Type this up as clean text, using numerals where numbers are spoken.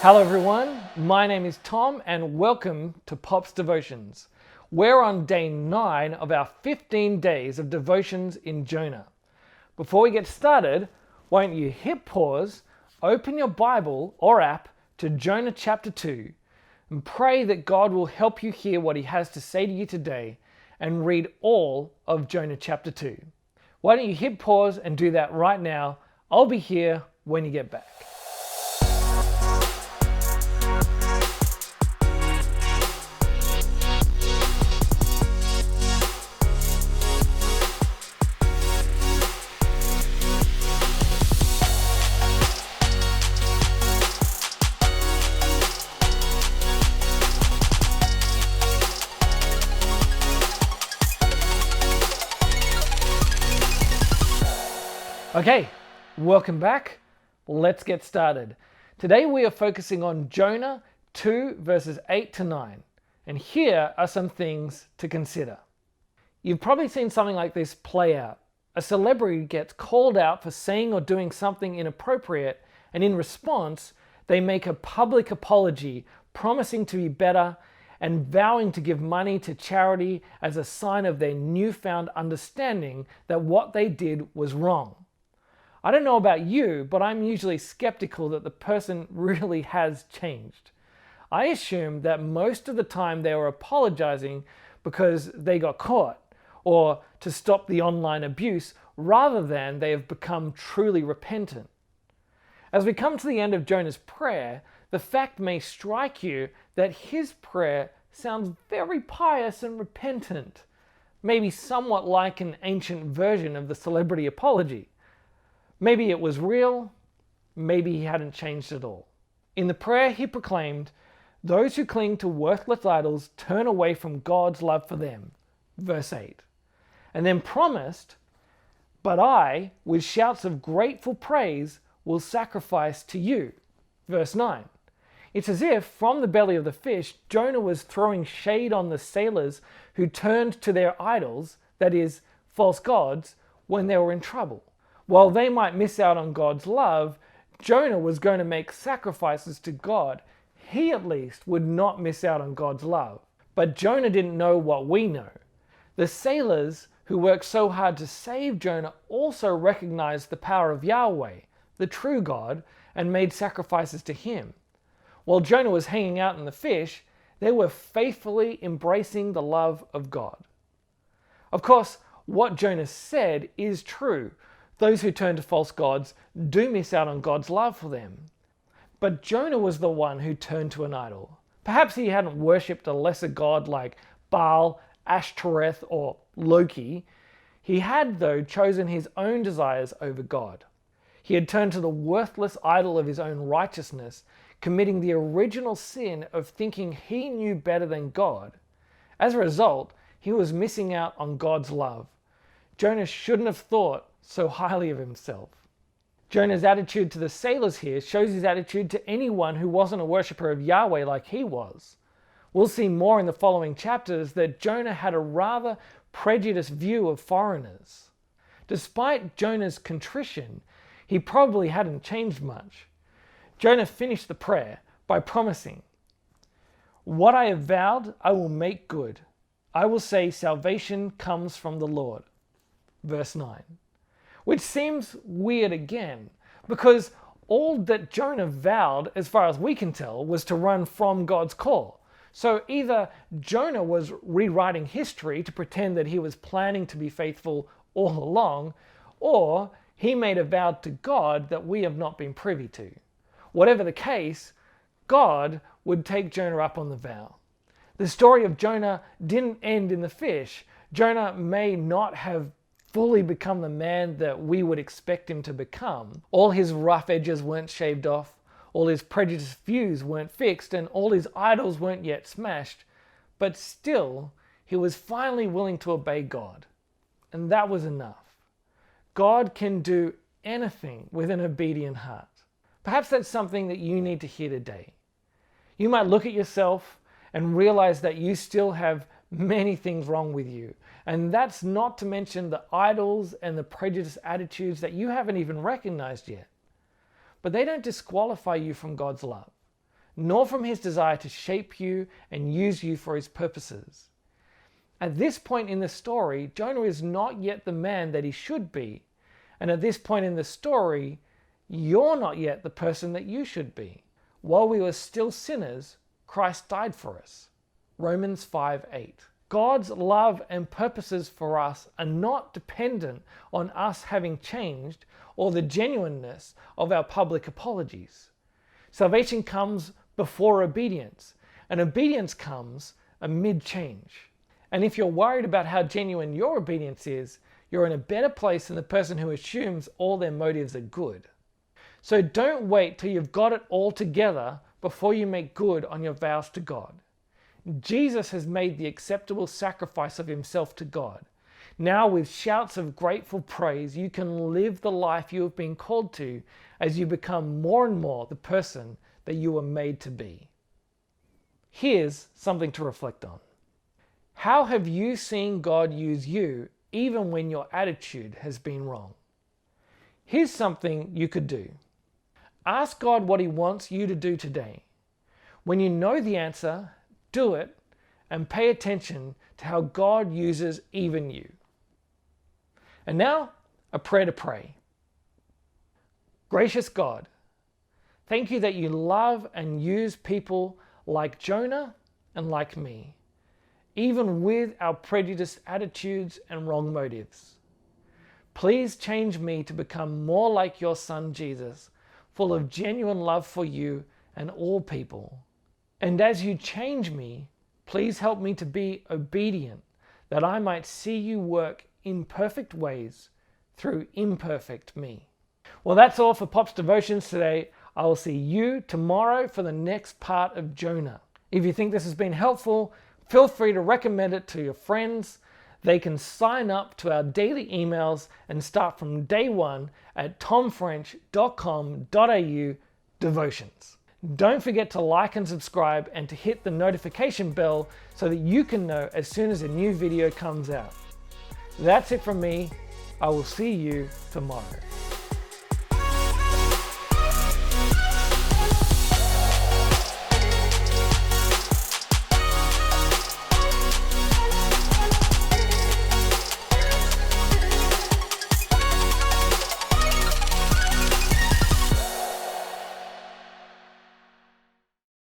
Hello everyone, my name is Tom and welcome to Pop's Devotions. We're on day 9 of our 15 days of devotions in Jonah. Before we get started, why don't you hit pause, open your Bible or app to Jonah chapter 2 and pray that God will help you hear what he has to say to you today and read all of Jonah chapter 2. Why don't you hit pause and do that right now? I'll be here when you get back. Okay, welcome back. Let's get started. Today we are focusing on Jonah 2 verses 8 to 9. And here are some things to consider. You've probably seen something like this play out. A celebrity gets called out for saying or doing something inappropriate, and in response, they make a public apology, promising to be better and vowing to give money to charity as a sign of their newfound understanding that what they did was wrong. I don't know about you, but I'm usually skeptical that the person really has changed. I assume that most of the time they were apologizing because they got caught or to stop the online abuse rather than they have become truly repentant. As we come to the end of Jonah's prayer, the fact may strike you that his prayer sounds very pious and repentant, maybe somewhat like an ancient version of the celebrity apology. Maybe it was real, maybe he hadn't changed at all. In the prayer he proclaimed, "Those who cling to worthless idols turn away from God's love for them," verse 8. And then promised, "But I, with shouts of grateful praise, will sacrifice to you," verse 9. It's as if from the belly of the fish, Jonah was throwing shade on the sailors who turned to their idols, that is, false gods, when they were in trouble. While they might miss out on God's love, Jonah was going to make sacrifices to God. He at least would not miss out on God's love. But Jonah didn't know what we know. The sailors who worked so hard to save Jonah also recognized the power of Yahweh, the true God, and made sacrifices to him. While Jonah was hanging out in the fish, they were faithfully embracing the love of God. Of course, what Jonah said is true. Those who turn to false gods do miss out on God's love for them. But Jonah was the one who turned to an idol. Perhaps he hadn't worshipped a lesser god like Baal, Ashtoreth, or Loki. He had, though, chosen his own desires over God. He had turned to the worthless idol of his own righteousness, committing the original sin of thinking he knew better than God. As a result, he was missing out on God's love. Jonah shouldn't have thought so highly of himself. Jonah's attitude to the sailors here shows his attitude to anyone who wasn't a worshipper of Yahweh like he was. We'll see more in the following chapters that Jonah had a rather prejudiced view of foreigners. Despite Jonah's contrition, he probably hadn't changed much. Jonah finished the prayer by promising, "What I have vowed, I will make good. I will say salvation comes from the Lord." Verse 9. Which seems weird again, because all that Jonah vowed, as far as we can tell, was to run from God's call. So either Jonah was rewriting history to pretend that he was planning to be faithful all along, or he made a vow to God that we have not been privy to. Whatever the case, God would take Jonah up on the vow. The story of Jonah didn't end in the fish. Jonah may not have fully become the man that we would expect him to become. All his rough edges weren't shaved off, all his prejudiced views weren't fixed, and all his idols weren't yet smashed. But still, he was finally willing to obey God. And that was enough. God can do anything with an obedient heart. Perhaps that's something that you need to hear today. You might look at yourself and realize that you still have many things wrong with you. And that's not to mention the idols and the prejudiced attitudes that you haven't even recognized yet. But they don't disqualify you from God's love. nor from his desire to shape you and use you for his purposes. At this point in the story, Jonah is not yet the man that he should be. And at this point in the story, you're not yet the person that you should be. While we were still sinners, Christ died for us. Romans 5:8. God's love and purposes for us are not dependent on us having changed or the genuineness of our public apologies. Salvation comes before obedience, and obedience comes amid change. And if you're worried about how genuine your obedience is, you're in a better place than the person who assumes all their motives are good. So don't wait till you've got it all together before you make good on your vows to God. Jesus has made the acceptable sacrifice of himself to God. Now, with shouts of grateful praise, you can live the life you have been called to as you become more and more the person that you were made to be. Here's something to reflect on. How have you seen God use you even when your attitude has been wrong? Here's something you could do. Ask God what he wants you to do today. When you know the answer, do it, and pay attention to how God uses even you. And now, a prayer to pray. Gracious God, thank you that you love and use people like Jonah and like me, even with our prejudiced attitudes and wrong motives. Please change me to become more like your Son Jesus, full of genuine love for you and all people. And as you change me, please help me to be obedient, that I might see you work in perfect ways through imperfect me. Well, that's all for Pop's Devotions today. I will see you tomorrow for the next part of Jonah. If you think this has been helpful, feel free to recommend it to your friends. They can sign up to our daily emails and start from day one at tomfrench.com.au/devotions. Don't forget to like and subscribe and to hit the notification bell so that you can know as soon as a new video comes out. That's it from me. I will see you tomorrow.